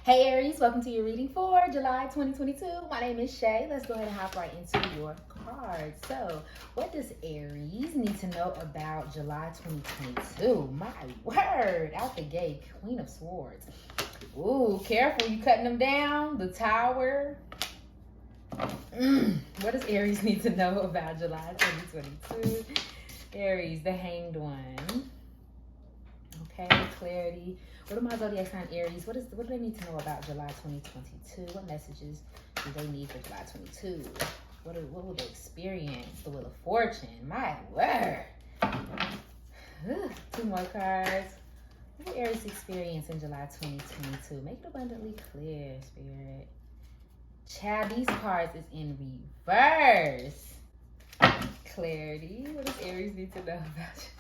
Hey Aries, welcome to your reading for July 2022. My name is Shay. Let's go ahead and hop right into your cards. So, what does Aries need to know about July 2022? My word, out the gate, Queen of Swords. Ooh, careful, you cutting them down. The Tower. What does Aries need to know about July 2022? Aries, the Hanged One. Okay, clarity. What are my zodiac sign Aries? What do they need to know about July 2022? What messages do they need for July 22? What will they experience? The Wheel of Fortune. My word. Two more cards. What will Aries experience in July 2022? Make it abundantly clear, Spirit. Child, these cards is in reverse. Clarity. What does Aries need to know about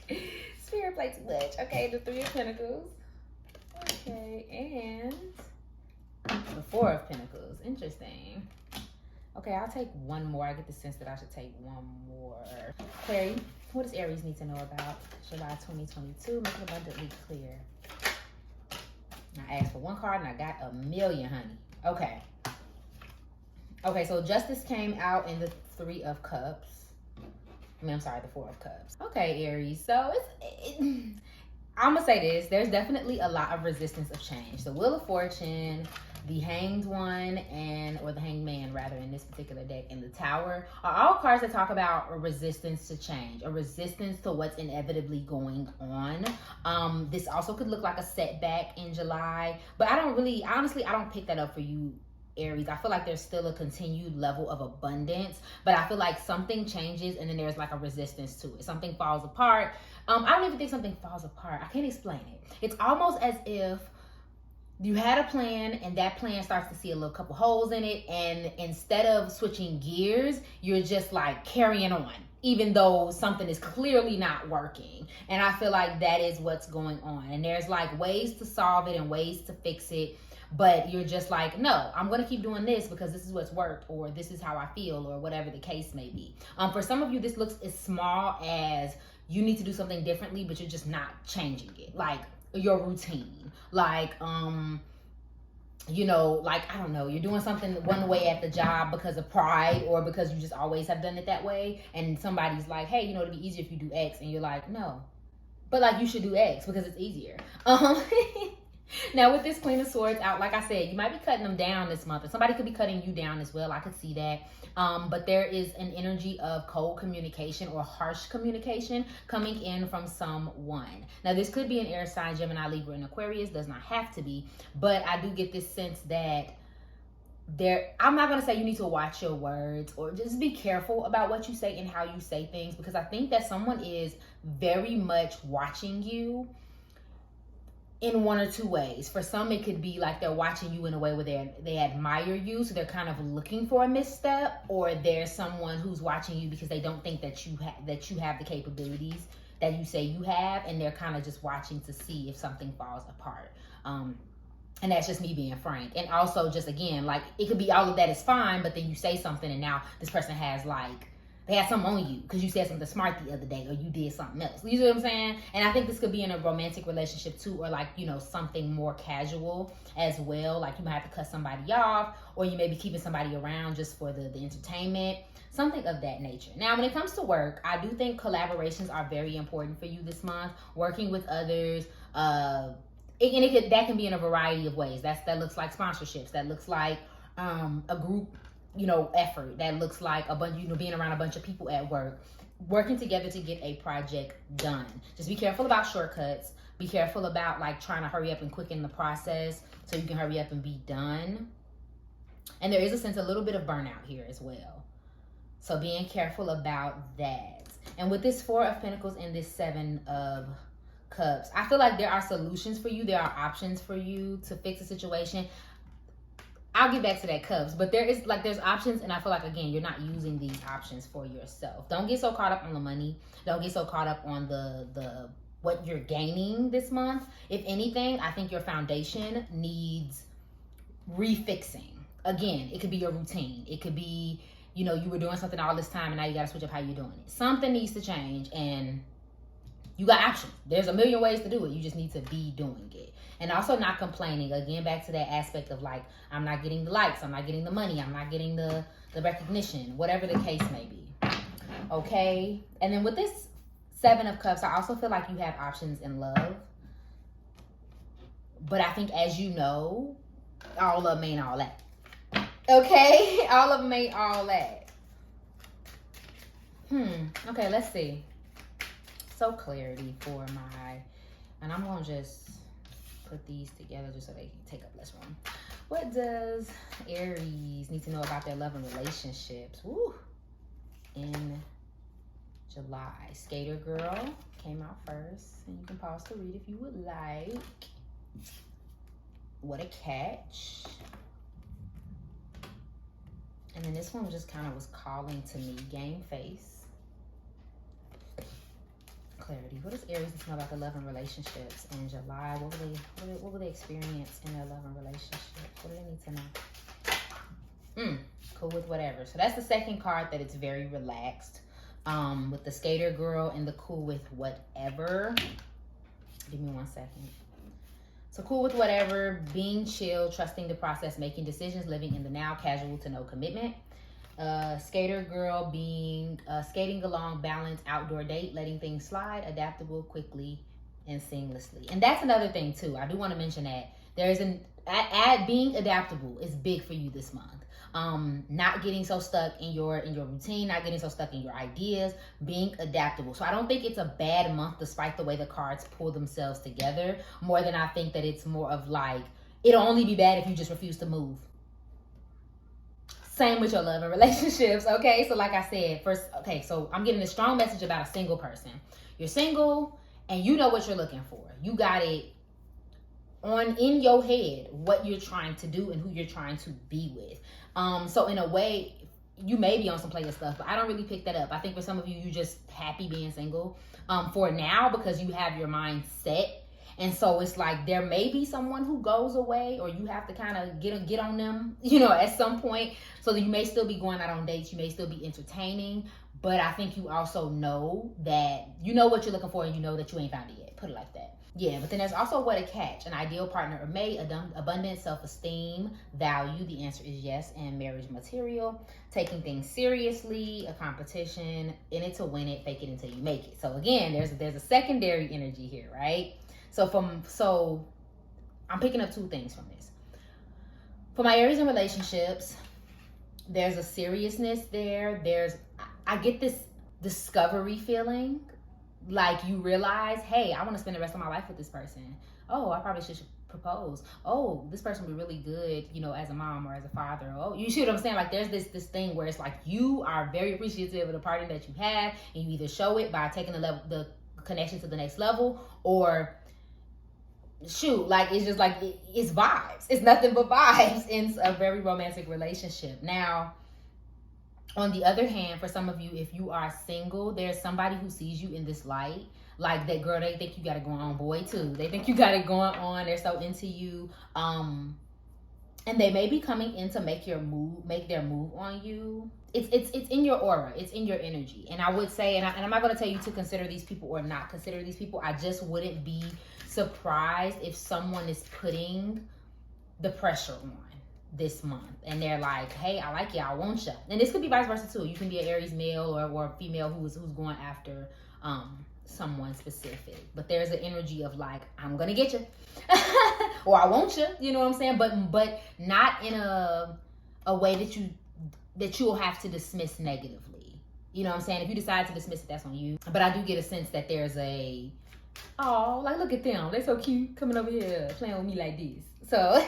you? Spirit play too much. Okay, the Three of Pentacles. Okay, and the Four of Pentacles. Interesting. Okay, I'll take one more. I get the sense that I should take one more. Clarity. What does Aries need to know about July 2022? Make it abundantly clear. I asked for one card and I got a million, honey. Okay. Okay, so Justice came out in the Three of Cups. I'm sorry, the Four of Cups. Okay, Aries. So I'm gonna say this. There's definitely a lot of resistance of change. The Wheel of Fortune, the Hanged One, or the Hanged Man rather in this particular deck, and the Tower are all cards that talk about a resistance to change, a resistance to what's inevitably going on. This also could look like a setback in July, but honestly, I don't pick that up for you, Aries. I feel like there's still a continued level of abundance, but I feel like something changes and then there's like a resistance to it. Something falls apart. I don't even think something falls apart. I can't explain it. It's almost as if you had a plan and that plan starts to see a couple holes in it, and instead of switching gears, you're just like carrying on, even though something is clearly not working. And I feel like that is what's going on. And there's like ways to solve it and ways to fix it, but you're just like, no, I'm going to keep doing this because this is what's worked, or this is how I feel, or whatever the case may be. For some of you, this looks as small as you need to do something differently, but you're just not changing it. Like your routine, like, like, I don't know, you're doing something one way at the job because of pride or because you just always have done it that way. And somebody's like, hey, it'd be easier if you do X. And you're like, no, but like you should do X because it's easier. Now with this Queen of Swords out, like I said, you might be cutting them down this month, and somebody could be cutting you down as well. I could see that. But there is an energy of cold communication or harsh communication coming in from someone. Now this could be an air sign, Gemini, Libra, and Aquarius. Does not have to be, but I do get this sense that I'm not going to say you need to watch your words or just be careful about what you say and how you say things, because I think that someone is very much watching you in one or two ways. For some, it could be like they're watching you in a way where they admire you, so they're kind of looking for a misstep, or there's someone who's watching you because they don't think that you have the capabilities that you say you have, and they're kind of just watching to see if something falls apart. And that's just me being frank. And also, just again, like, it could be all of that is fine, but then you say something and now this person has they had something on you because you said something smart the other day, or you did something else. You know what I'm saying? And I think this could be in a romantic relationship too, or like, something more casual as well. Like you might have to cut somebody off, or you may be keeping somebody around just for the entertainment, something of that nature. Now, when it comes to work, I do think collaborations are very important for you this month. Working with others, that can be in a variety of ways. That looks like sponsorships. That looks like a group effort. That looks like a bunch, being around a bunch of people at work, working together to get a project done. Just be careful about shortcuts. Be careful about like trying to hurry up and quicken the process so you can hurry up and be done. And there is a little bit of burnout here as well. So being careful about that. And with this Four of Pentacles and this Seven of Cups, I feel like there are solutions for you. There are options for you to fix a situation. I'll get back to that Cups, but there's options, and I feel like, again, you're not using these options for yourself. Don't get so caught up on the money. Don't get so caught up on the what you're gaining this month. If anything, I think your foundation needs refixing. Again, it could be your routine. It could be, you were doing something all this time and now you got to switch up how you're doing it. Something needs to change, and You got options. There's a million ways to do it. You just need to be doing it. And also not complaining. Again, back to that aspect of like, I'm not getting the likes, I'm not getting the money, I'm not getting the recognition, whatever the case may be. Okay? And then with this 7 of Cups, I also feel like you have options in love. But I think, as you know, all of them ain't all that. Okay? All of them ain't all that. Okay, let's see. So clarity for my... And I'm going to just put these together just so they can take up less room. What does Aries need to know about their love and relationships? Woo! In July. Skater Girl came out first. And you can pause to read if you would like. What a catch. And then this one just kind of was calling to me. Game face. Clarity. What does Aries need to know about the love and relationships in July? What will they experience in their love and relationships? What do they need to know? Cool with whatever. So that's the second card, that it's very relaxed. With the Skater Girl and the cool with whatever. Give me 1 second. So cool with whatever, being chill, trusting the process, making decisions, living in the now, casual to no commitment. Skater Girl being skating along, balanced, outdoor date, letting things slide, adaptable, quickly, and seamlessly. And that's another thing too. I do want to mention that there's being adaptable is big for you this month. Not getting so stuck in your routine, not getting so stuck in your ideas, being adaptable. So I don't think it's a bad month despite the way the cards pull themselves together, more than I think that it's more of like, it'll only be bad if you just refuse to move. Same with your love and relationships, okay? So like I said, so I'm getting a strong message about a single person. You're single and you know what you're looking for. You got it in your head what you're trying to do and who you're trying to be with. So in a way, you may be on some player stuff, but I don't really pick that up. I think for some of you, you're just happy being single for now because you have your mind set. And so it's like there may be someone who goes away, or you have to kind of get on them, at some point. So that you may still be going out on dates, you may still be entertaining, but I think you also know that you know what you're looking for and you know that you ain't found it yet. Put it like that. Yeah, but then there's also what a catch. An ideal partner or mate, abundant self-esteem, value. The answer is yes, and marriage material. Taking things seriously, a competition, in it to win it, fake it until you make it. So again, there's a secondary energy here, right? So I'm picking up 2 things from this. For my Aries in relationships, there's a seriousness there. I get this discovery feeling. Like you realize, hey, I want to spend the rest of my life with this person. Oh, I probably should propose. Oh, this person would be really good, as a mom or as a father. Oh, you see what I'm saying? Like there's this thing where it's like you are very appreciative of the partner that you have, and you either show it by taking the connection to the next level, or shoot, like it's just like it's vibes. It's nothing but vibes in a very romantic relationship. Now, on the other hand, for some of you, if you are single, there's somebody who sees you in this light. Like that girl, they think you got it going on. Boy, too. They think you got it going on. They're so into you. And they may be coming in to make their move on you. It's in your aura. It's in your energy. And I would say, and I'm not going to tell you to consider these people or not consider these people. I just wouldn't be surprised if someone is putting the pressure on this month and they're like, hey, I like you, I want you. And this could be vice versa too. You can be an Aries male or female who's going after someone specific, but there's an energy of like, I'm gonna get you or I want you, you know what I'm saying, but not in a way that you'll have to dismiss negatively. You know what I'm saying? If you decide to dismiss it, that's on you. But I do get a sense that there's like, look at them, they're so cute coming over here playing with me like this. So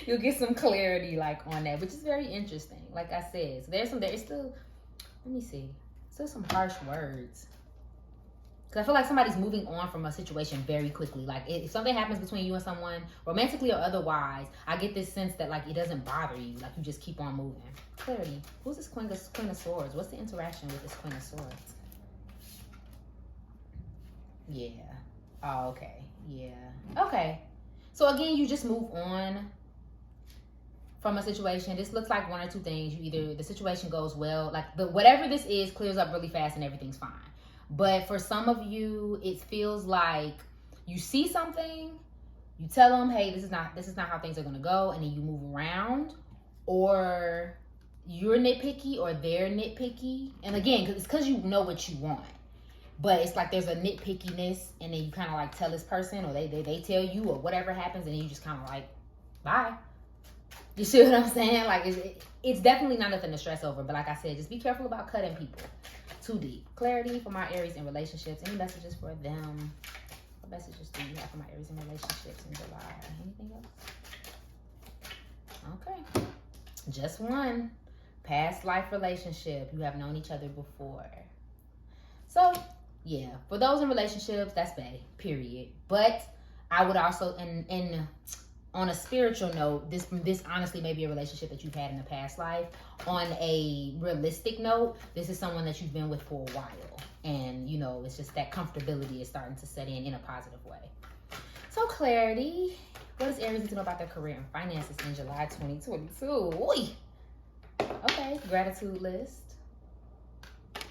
you'll get some clarity like on that, which is very interesting. Like I said, so there's still, let me see, still some harsh words. Because I feel like somebody's moving on from a situation very quickly. Like if something happens between you and someone, romantically or otherwise, I get this sense that like it doesn't bother you. Like you just keep on moving. Clarity. Who's this Queen of Swords? What's the interaction with this Queen of Swords? Yeah. Oh, okay. Yeah. Okay. So again, you just move on from a situation. This looks like 1 or 2 things. Either the situation goes well, like whatever this is clears up really fast and everything's fine. But for some of you, it feels like you see something, you tell them, hey, this is not how things are gonna go, and then you move around, or you're nitpicky or they're nitpicky. And again, it's because you know what you want. But it's like there's a nitpickiness, and then you kind of like tell this person, or they tell you, or whatever happens, and then you just kind of like, bye. You see what I'm saying? Like, it's definitely not nothing to stress over. But like I said, just be careful about cutting people too deep. Clarity for my Aries in relationships. Any messages for them? What messages do you have for my Aries in relationships in July? Anything else? Okay. Just one. Past life relationship. You have known each other before. So, yeah. For those in relationships, that's bad. Period. But I would also, and on a spiritual note, this honestly may be a relationship that you've had in the past life. On a realistic note, this is someone that you've been with for a while. And, you know, it's just that comfortability is starting to set in a positive way. So, clarity. What does Aries need to know about their career and finances in July 2022? Oy. Okay, gratitude list. What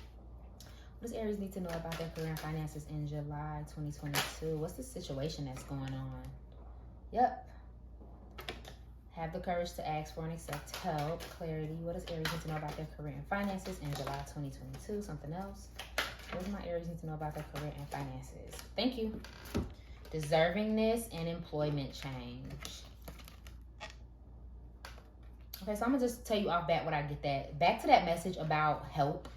does Aries need to know about their career and finances in July 2022? What's the situation that's going on? Yep. Have the courage to ask for and accept help. Clarity. What does Aries need to know about their career and finances in July 2022? Something else. What does my Aries need to know about their career and finances? Thank you. Deservingness and employment change. Okay, so I'm gonna just tell you off bat what I get that. Back to that message about help.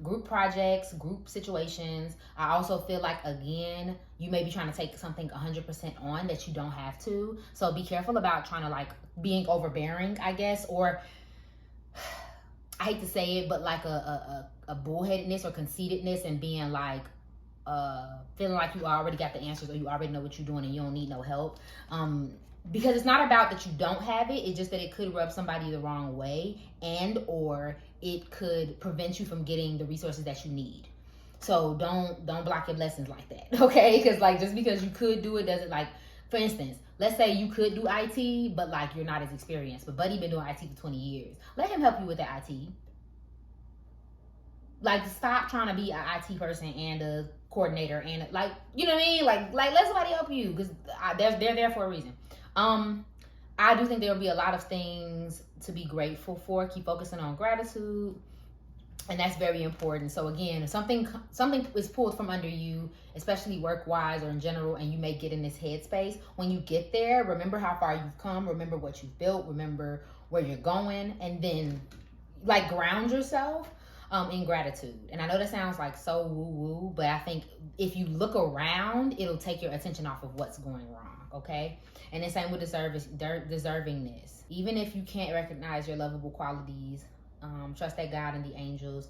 Group projects, group situations. I also feel like, again, you may be trying to take something 100% on that you don't have to. So be careful about trying to like being overbearing, I guess, or I hate to say it, but like a bullheadedness or conceitedness, and being like feeling like you already got the answers, or you already know what you're doing and you don't need no help. Because it's not about that you don't have it. It's just that it could rub somebody the wrong way, and or it could prevent you from getting the resources that you need. So don't block your blessings like that, okay? Because like just because you could do it doesn't, like, for instance, let's say you could do IT, but like you're not as experienced. But Buddy been doing IT for 20 years. Let him help you with the IT. Like, stop trying to be an IT person and a coordinator and like, you know what I mean? Like let somebody help you, because they're there for a reason. I do think there will be a lot of things to be grateful for. Keep focusing on gratitude, and that's very important. So again, if something is pulled from under you, especially work-wise or in general, and you may get in this headspace, when you get there, remember how far you've come, remember what you've built, remember where you're going, and then like ground yourself in gratitude. And I know that sounds like so woo-woo, but I think if you look around, it'll take your attention off of what's going wrong, okay? And the same with deservingness. Even if you can't recognize your lovable qualities, trust that God and the angels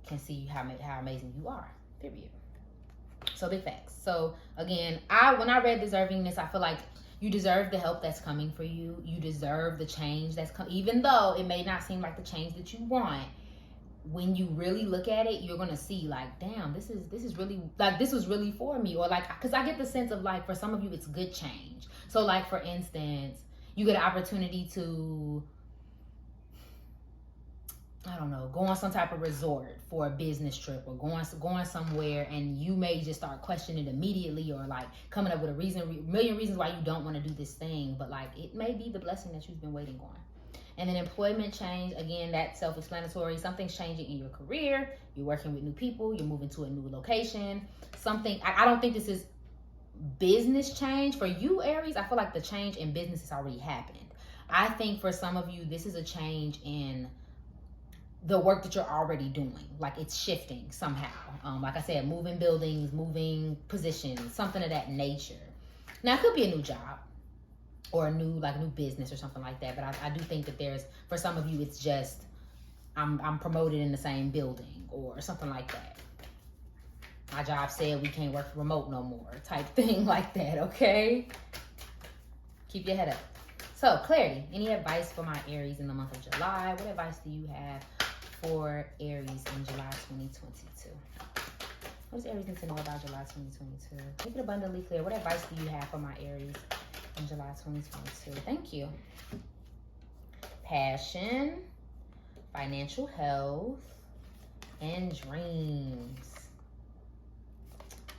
can see how amazing you are, period. So big facts. So again, when I read deservingness, I feel like you deserve the help that's coming for you. You deserve the change that's coming, even though it may not seem like the change that you want. When you really look at it, you're gonna see like, damn, this is really, like, this was really for me. Or like, because I get the sense of like, for some of you, it's good change. So like, for instance, you get an opportunity to, I don't know, go on some type of resort for a business trip, or going somewhere, and you may just start questioning it immediately, or like coming up with a million reasons why you don't want to do this thing, but like it may be the blessing that you've been waiting on. And then employment change, again, that's self-explanatory. Something's changing in your career. You're working with new people. You're moving to a new location. Something, I don't think this is business change. For you, Aries, I feel like the change in business has already happened. I think for some of you, this is a change in the work that you're already doing. Like, it's shifting somehow. Like I said, moving buildings, moving positions, something of that nature. Now, it could be a new job, or a new business or something like that. But I do think that there's, for some of you, it's just, I'm promoted in the same building or something like that. My job said we can't work remote no more, type thing like that, okay? Keep your head up. So, clarity. Any advice for my Aries in the month of July? What advice do you have for Aries in July 2022? What does Aries need to know about July 2022? Make it abundantly clear. What advice do you have for my Aries in July 2022? Thank you. Passion, financial health, and dreams.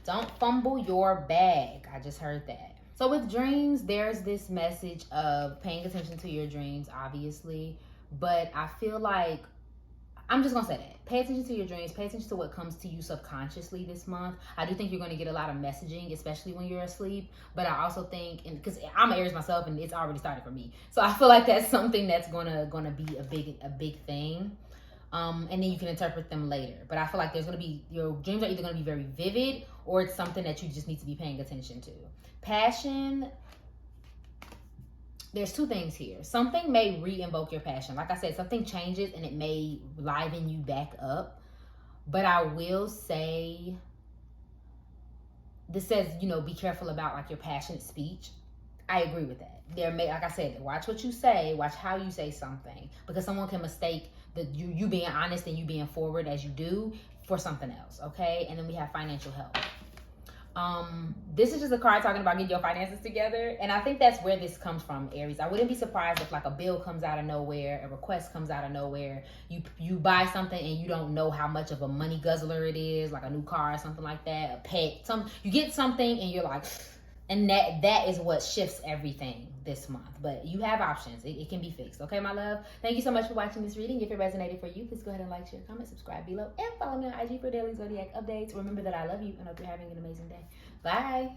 Don't fumble your bag. I just heard that. So with dreams, there's this message of paying attention to your dreams, obviously. But I feel like, I'm just gonna say that. Pay attention to your dreams. Pay attention to what comes to you subconsciously this month. I do think you're gonna get a lot of messaging, especially when you're asleep. But I also think, and because I'm an Aries myself, and it's already started for me, so I feel like that's something that's gonna be a big thing. And then you can interpret them later. But I feel like there's gonna be, your dreams are either gonna be very vivid, or it's something that you just need to be paying attention to. Passion. There's two things here. Something may re-invoke your passion. Like I said, something changes and it may liven you back up. But I will say, this says, be careful about like your passionate speech. I agree with that. Like I said, watch what you say, watch how you say something, because someone can mistake you being honest and you being forward as you do for something else, okay? And then we have financial health. This is just a card talking about getting your finances together, and I think that's where this comes from, Aries. I wouldn't be surprised if like a bill comes out of nowhere, a request comes out of nowhere, you buy something and you don't know how much of a money guzzler it is, like a new car or something like that, a pet, you get something and you're like, and that is what shifts everything this month. But you have options. It can be fixed. Okay, my love? Thank you so much for watching this reading. If it resonated for you, please go ahead and like, share, comment, subscribe below, and follow me on IG for daily zodiac updates. Remember that I love you and hope you're having an amazing day. Bye.